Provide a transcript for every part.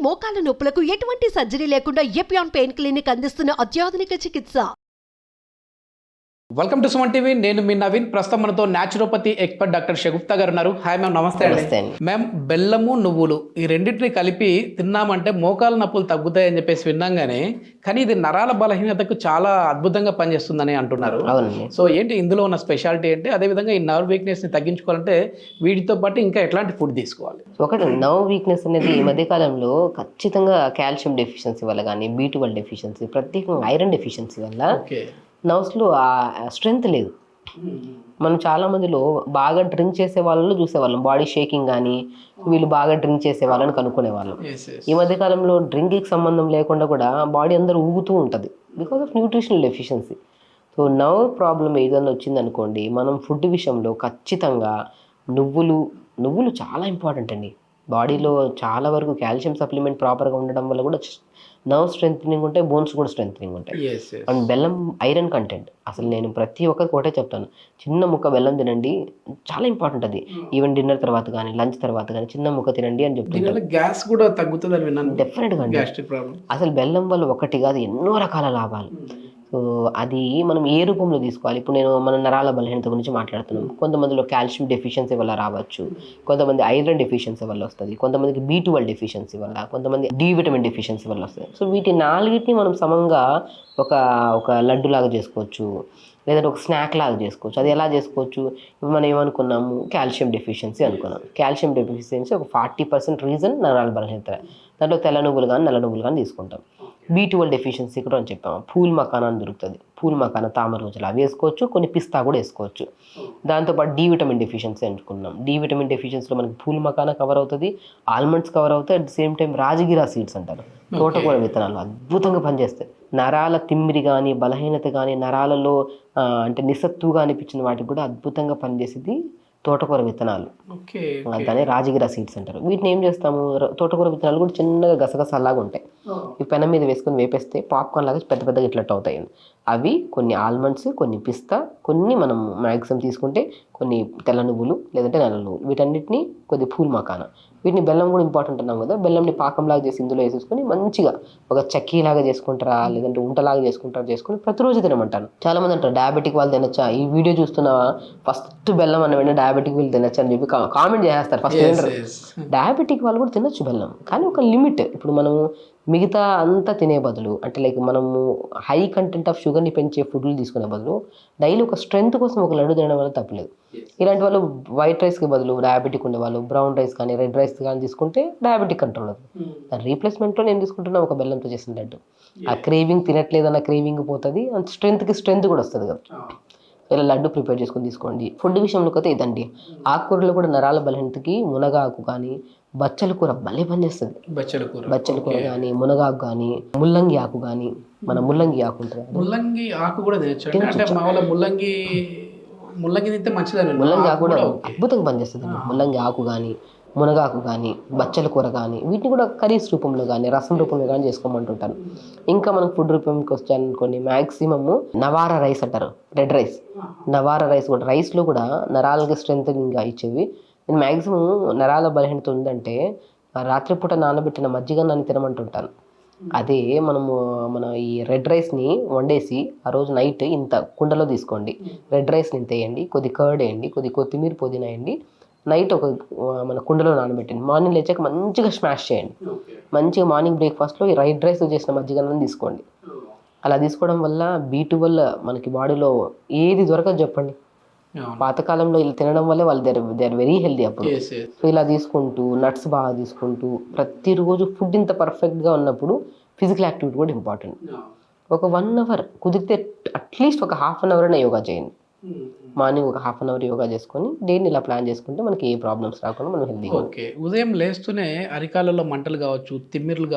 మోకాల నొప్పులకు ఎటువంటి సర్జరీ లేకుండా ఎపియాన్ పెయిన్ క్లినిక్ అందిస్తున్న అత్యాధునిక చికిత్స. Welcome to Suman TV. నేను మీ నవీన్. ప్రస్తుతం మనతో న్యాచురోపతి ఎక్స్పర్ట్ డాక్టర్ షగుప్తా గారు ఉన్నారు. హాయ్ మ్యామ్, నమస్తే అండి. మ్యామ్, బెల్లము నువ్వులు ఈ రెండింటిని కలిపి తిన్నామంటే మోకాల నొప్పులు తగ్గుతాయని చెప్పేసి విన్నాగానే, కానీ ఇది నరాల బలహీనతకు చాలా అద్భుతంగా పనిచేస్తుందని అంటున్నారు. సో ఏంటి ఇందులో ఉన్న స్పెషాలిటీ ఏంటి? అదేవిధంగా ఈ నర్వ్ వీక్నెస్ ని తగ్గించుకోవాలంటే వీటితో పాటు ఇంకా ఎట్లాంటి ఫుడ్ తీసుకోవాలి? ఒకటి నర్వ్ వీక్నెస్ అనేది ఈ మధ్యకాలంలో ఖచ్చితంగా కాల్షియం డెఫిషియన్సీ వల్ల కానీ, B12 డెఫిషియన్సీ, ప్రత్యేకంగా ఐరన్ డెఫిషియన్సీ వల్ల నర్వ్స్లో ఆ స్ట్రెంగ్త్ లేదు. మనం చాలా మందిలో బాగా డ్రింక్ చేసే వాళ్ళలో చూసేవాళ్ళం, బాడీ షేకింగ్ కానీ, వీళ్ళు బాగా డ్రింక్ చేసే వాళ్ళని కనుక్కునేవాళ్ళం. ఈ మధ్యకాలంలో డ్రింక్కి సంబంధం లేకుండా కూడా బాడీ అందరూ ఊగుతూ ఉంటుంది because of nutritional deficiency. So nerve problem ఏదైనా వచ్చిందనుకోండి, మనం ఫుడ్ విషయంలో ఖచ్చితంగా నువ్వులు చాలా ఇంపార్టెంట్ అండి. బాడీలో చాలా వరకు కాల్షియం సప్లిమెంట్ ప్రాపర్గా ఉండడం వల్ల కూడా నర్వ్ స్ట్రెంథనింగ్ ఉంటాయి, బోన్స్ కూడా స్ట్రెంథనింగ్ ఉంటాయి. అండ్ బెల్లం ఐరన్ కంటెంట్, అసలు నేను ప్రతి ఒక్కరికి ఒకటే చెప్తాను, చిన్న ముక్క బెల్లం తినండి, చాలా ఇంపార్టెంట్ అది. ఈవెన్ డిన్నర్ తర్వాత కానీ, లంచ్ తర్వాత కానీ చిన్న ముక్క తినండి అని చెప్తాను. గ్యాస్ కూడా తగ్గుతుంది డెఫినెట్గా అండి. అసలు బెల్లం వల్ల ఒకటి కాదు, ఎన్నో రకాల లాభాలు. సో అది మనం ఏ రూపంలో తీసుకోవాలి? ఇప్పుడు మన నరాల బలహీనత గురించి మాట్లాడుతున్నాం. కొంతమందిలో కాల్షియం డెఫిషియన్సీ వల్ల రావచ్చు, కొంతమంది ఐరన్ డెఫిషియన్సీ వల్ల వస్తుంది, కొంతమందికి B12 డెఫిషియన్సీ వల్ల, కొంతమంది D విటమిన్ డెఫిషియన్సీ వల్ల వస్తుంది. సో వీటి నాలుగిటిని మనం సమంగా ఒక లడ్డు లాగా చేసుకోవచ్చు, లేదంటే ఒక స్నాక్ లాగా చేసుకోవచ్చు. అది ఎలా చేసుకోవచ్చు? ఇప్పుడు మనం ఏమనుకున్నాము, కాల్షియం డెఫిషియన్సీ అనుకున్నాం. కాల్షియం డెఫిషియన్సీ ఒక 40% రీజన్ నరాల బలహీనత. దాంట్లో తెల్ల నువ్వులు కానీ, నల్ల నువ్వులు కానీ తీసుకుంటాం. B12 డెఫిషియన్సీ కూడా అని చెప్పాము. పూల్ మకానా అని దొరుకుతుంది, పూల్ మకానా, తామర రోజులు అవి వేసుకోవచ్చు, కొన్ని పిస్తా కూడా వేసుకోవచ్చు. దాంతోపాటు D విటమిన్ డెఫిషియన్సీ అనుకున్నాం. D విటమిన్ డెఫిషియన్సీలో మనకి పూల్ మకానా కవర్ అవుతుంది, ఆల్మండ్స్ కవర్ అవుతాయి. At the same time rajgira seeds అంటారు, తోటకూర విత్తనాలు అద్భుతంగా పనిచేస్తాయి. నరాల తిమ్మిరి కానీ, బలహీనత కానీ, నరాలలో అంటే నిస్సత్తుగా అనిపించిన వాటికి కూడా అద్భుతంగా పనిచేసేది తోటకూర విత్తనాలు. దాన్ని రాజగిరా సీడ్స్ అంటారు. వీటిని ఏం చేస్తాము, తోటకూర విత్తనాలు కూడా చిన్నగా గసగసాలాగా ఉంటాయి. ఈ పెనం మీద వేసుకొని వేపేస్తే పాప్కార్న్ లాగా పెద్ద పెద్దగా ఇట్లట్టు అవుతాయి. అవి కొన్ని ఆల్మండ్స్, కొన్ని పిస్తా, కొన్ని మనం మ్యాక్సిమం తీసుకుంటే కొన్ని తెల్ల నువ్వులు లేదంటే నల్ల నువ్వులు, వీటన్నిటిని కొద్ది పూల్ మకానా. వీటిని బెల్లం కూడా ఇంపార్టెంట్ అన్నాం కదా, బెల్లంని పాకంలాగా చేసి ఇందులో వేసేసుకొని మంచిగా ఒక చక్కీలాగా చేసుకుంటారా లేదంటే ఉంటలాగా చేసుకొని ప్రతిరోజు తినమంటాను. చాలా మంది అంటారు డయాబెటిక్ వాళ్ళు తినచ్చా, ఈ వీడియో చూస్తున్న ఫస్ట్ బెల్లం అన్న వెంటనే డయాబెటిక్ వీళ్ళు తినచ్చా అని చెప్పి కామెంట్ చేస్తారు. ఫస్ట్ ఏంటారు, డయాబెటిక్ వాళ్ళు కూడా తినొచ్చు బెల్లం, కానీ ఒక లిమిట్. ఇప్పుడు మనము మిగతా అంతా తినే బదులు, అంటే లైక్ మనము హై కంటెంట్ ఆఫ్ షుగర్ని పెంచే ఫుడ్లు తీసుకునే బదులు డైలీ ఒక స్ట్రెంత్ కోసం ఒక లడ్డు తినడం వల్ల తప్పలేదు. ఇలాంటి వాళ్ళు వైట్ రైస్కి బదులు డయాబెటిక్ ఉండే వాళ్ళు బ్రౌన్ రైస్ కానీ, రెడ్ రైస్ కానీ తీసుకుంటే డయాబెటిక్ కంట్రోల్ అవుతుంది. దాని రీప్లేస్మెంట్లో నేను తీసుకుంటున్నా ఒక బెల్లంతో చేసిన లడ్డు. ఆ క్రేవింగ్ తినట్లేదన్న క్రేవింగ్ పోతుంది, అండ్ స్ట్రెంత్ కూడా వస్తుంది కదా. ఇలా లడ్డు ప్రిపేర్ చేసుకొని తీసుకోండి. ఫుడ్ విషయంలోకి అయితే ఇదండి. ఆకుకూరలో కూడా నరాల బలహీనతకి మునగాకు కానీ, బచ్చల కూర భలే పనిచేస్తుంది. బచ్చల కూర కానీ, మునగాకు కానీ, ముల్లంగి ఆకు కానీ, మన ముల్లంగి ఆకు ఉంటుంది, ముల్లంగి ఆకు కూడా ముల్లంగి తింటే మంచిదని. ముల్లంగి ఆకు కూడా అద్భుతంగా పనిచేస్తుంది. ముల్లంగి ఆకు కానీ, మునగాకు కానీ, బచ్చల కూర కానీ, వీటిని కూడా కర్రీస్ రూపంలో కానీ, రసం రూపంలో కానీ చేసుకోమంటుంటాను. ఇంకా మనం ఫుడ్ రూపంకి వచ్చానుకోండి, మ్యాక్సిమమ్ నవారా రైస్ అంటారు, రెడ్ రైస్. నవారా రైస్ కూడా, రైస్లో కూడా నరాలకి స్ట్రెంథనింగ్గా ఇచ్చేవి. నేను మ్యాక్సిమం నరాల బలహీనత ఉందంటే రాత్రిపూట నానబెట్టిన మజ్జిగన్నాన్ని తినమంటుంటాను. అదే మన ఈ రెడ్ రైస్ని వండేసి ఆ రోజు నైట్ ఇంత కుండలో తీసుకోండి, రెడ్ రైస్ని ఇంత వేయండి, కొద్ది కర్డ్ వేయండి, కొద్ది కొత్తిమీర పుదీనా వేయండి, నైట్ ఒక మన కుండలో నానబెట్టండి, మార్నింగ్ లేచాక మంచిగా స్మాష్ చేయండి. మంచిగా మార్నింగ్ బ్రేక్ఫాస్ట్లో ఈ రెడ్ రైస్ చేసిన మజ్జిగన్నాన్ని తీసుకోండి. అలా తీసుకోవడం వల్ల B12 మనకి బాడీలో ఏది దొరకదు చెప్పండి. పాతకాలంలో ఇలా తినడం వల్లే వాళ్ళు దే ఆర్ వెరీ హెల్దీ అప్పుడు. సో ఇలా తీసుకుంటూ నట్స్ బాగా తీసుకుంటూ ప్రతిరోజు ఫుడ్ ఇంత పర్ఫెక్ట్గా ఉన్నప్పుడు ఫిజికల్ యాక్టివిటీ కూడా ఇంపార్టెంట్. ఒక 1 అవర్ కుదిరితే అట్లీస్ట్ ఒక ½ అన్ అవర్ అయినా యోగా చేయండి. మార్నింగ్ ఒక ½ అన్ అవర్ యోగా చేసుకొని డైలీ ఇలా ప్లాన్ చేసుకుంటే మనకి ఏ ప్రాబ్లమ్స్ రాకుండా మనం హెల్దీగా. ఓకే, ఉదయం లేస్తూనే అరికాలలో మంటలు కావచ్చు, తిమ్మిర్లు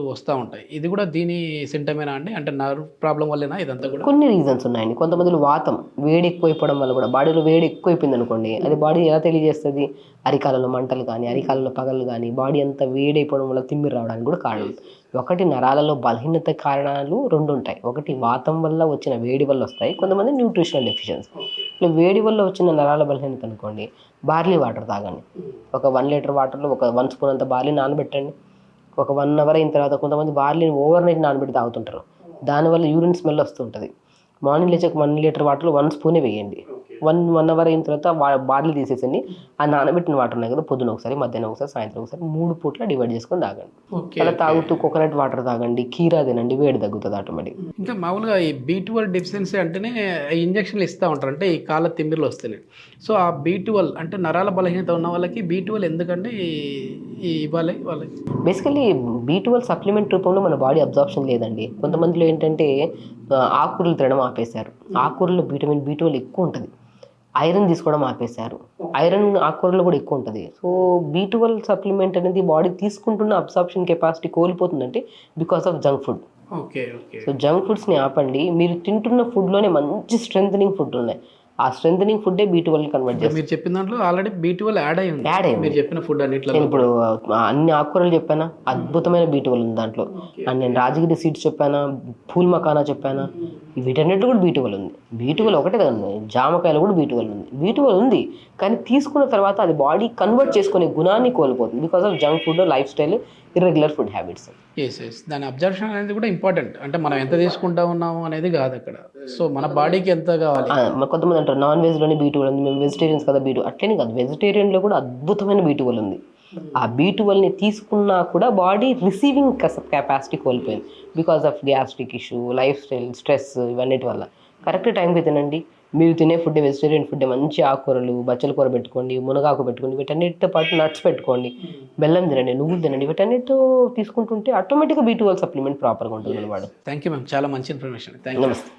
వస్తూ ఉంటాయి. ఇది కూడా దీని సింటమేనా అండి? అంటే నర్వ్ ప్రాబ్లం వల్లేనా ఇదంతా కూడా? కొన్ని రీజన్స్ ఉన్నాయండి. కొంతమందిలో వాతం, వేడి ఎక్కువైపోవడం వల్ల కూడా, బాడీలో వేడి ఎక్కువైపోయింది అనుకోండి, అది బాడీ ఎలా తెలియజేస్తుంది, అరికాలలో మంటలు కానీ, అరికాలలో పగలు కానీ, బాడీ అంతా వేడైపోవడం వల్ల తిమ్మిరి రావడానికి కూడా కారణం. ఒకటి నరాలలో బలహీనత కారణాలు 2 ఉంటాయి. ఒకటి వాతం వల్ల వచ్చిన వేడి వల్ల వస్తాయి, కొంతమంది న్యూట్రిషనల్ డెఫిషియన్సీ. ఇలా వేడి వల్ల వచ్చిన నరాల బలహీనత అనుకోండి, బార్లీ వాటర్ తాగండి. ఒక 1 లీటర్ వాటర్లో ఒక 1 స్పూన్ అంత బార్లీ నానబెట్టండి. ఒక 1 అవర్ అయిన తర్వాత కొంతమంది బార్లీని ఓవర్ నైట్ నానబెట్టి తాగుతుంటారు. దానివల్ల యూరిన్ స్మెల్ వస్తుంటుంది. మార్నింగ్ లేచాక 1 లీటర్ వాటర్లో 1 స్పూనే వేయండి. 1 అవర్ అయిన తర్వాత బార్లీ తీసేసండి. ఆ నానబెట్టిన వాటర్ ఉన్నాయి కదా, పొద్దున ఒకసారి, మధ్యాహ్నం ఒకసారి, సాయంత్రం ఒకసారి 3 పూట్ల డివైడ్ చేసుకొని తాగండి. అలా తాగుతూ కోకోనట్ వాటర్ తాగండి, కీరా తినండి, వేడి తగ్గుతుంది ఆటోమేటిక్. ఇంకా మామూలుగా ఈ B12 డెఫిషియన్సీ అంటేనే ఇంజక్షన్లు ఇస్తూ ఉంటారు, అంటే ఈ కాళ్ళ తిమ్మిర్లు వస్తున్నాయి. సో ఆ B12 అంటే నరాల బలహీనత ఉన్న వాళ్ళకి B12 ఎందుకంటే ఇవ్వాలి వాళ్ళకి? బేసికలీ B12 సప్లిమెంట్ రూపంలో మన బాడీ అబ్జార్ప్షన్ లేదండి. కొంతమందిలో ఏంటంటే ఆకుకూరలు తినడం ఆపేశారు. ఆకుకూరలో విటమిన్ B12 ఎక్కువ ఉంటుంది. ఐరన్ తీసుకోవడం ఆపేశారు. ఐరన్ ఆకుకూరలో కూడా ఎక్కువ ఉంటుంది. సో B12 సప్లిమెంట్ అనేది బాడీ తీసుకుంటున్న అబ్జార్ప్షన్ కెపాసిటీ కోల్పోతుందంటే because of junk food. Okay okay. So junk ఫుడ్స్ని ఆపండి. మీరు తింటున్న ఫుడ్లోనే మంచి స్ట్రెంథనింగ్ ఫుడ్ ఉన్నాయి. ఆ స్ట్రెంథనింగ్ ఫుడ్డే B12 కన్వర్ట్ చేస్తారు. మీరు చెప్పిన దాంట్లో ఆల్రెడీ B12 యాడ్ అయ్యింది. మీరు చెప్పిన ఫుడ్ అన్నిట్లో నేను ఇప్పుడు అన్ని ఆకుకూరలు చెప్పానా, అద్భుతమైన B12 ఉంది దాంట్లో. అండ్ నేను రాజగిరి సీడ్స్ చెప్పానా, పూల్ మకానా చెప్పానా, వీటన్నిటి కూడా B12 ఉంది. B12 ఒకటే కదండి, జామకాయలు కూడా B12 ఉంది. B12 ఉంది, కానీ తీసుకున్న తర్వాత అది బాడీ కన్వర్ట్ చేసుకునే గుణాన్ని కోల్పోతుంది because of junk food, lifestyle, irregular food habits. Yes దాని అబ్జర్ప్షన్ అనేది కూడా ఇంపార్టెంట్. అంటే మనం ఎంత తీసుకుంటా ఉన్నాము అనేది కాదు అక్కడ. సో మన బాడీకి ఎంత కావాలి. కొంతమంది అంటారు నాన్ వెజ్లోనే B12 ఉంది, మేము వెజిటేరియన్స్ కదా B12. అట్లనే కాదు, వెజిటేరియన్లో కూడా అద్భుతమైన B12 ఉంది. ఆ B12ని తీసుకున్నా కూడా బాడీ రిసీవింగ్ కెపాసిటీ కోల్పోయింది because of gastric issue, life style, stress, ఇవన్నిటి వల్ల. కరెక్ట్ టైంకి తినండి. మీరు తినే ఫుడ్ వెజిటేరియన్ ఫుడ్, మంచి ఆకుకూరలు, బచ్చల కూర పెట్టుకోండి, మునగాకు పెట్టుకోండి, వీటన్నిటితో పాటు నట్స్ పెట్టుకోండి, బెల్లం తినండి, నువ్వులు తినండి. వీటన్నిటితో తీసుకుంటుంటే ఆటోమేటిక్గా B12 సప్లిమెంట్ ప్రాపర్గా ఉంటుంది అన్నమాట. థ్యాంక్ యూ మ్యామ్, చాలా మంచి ఇన్ఫర్మేషన్. Thank you. నమస్తే.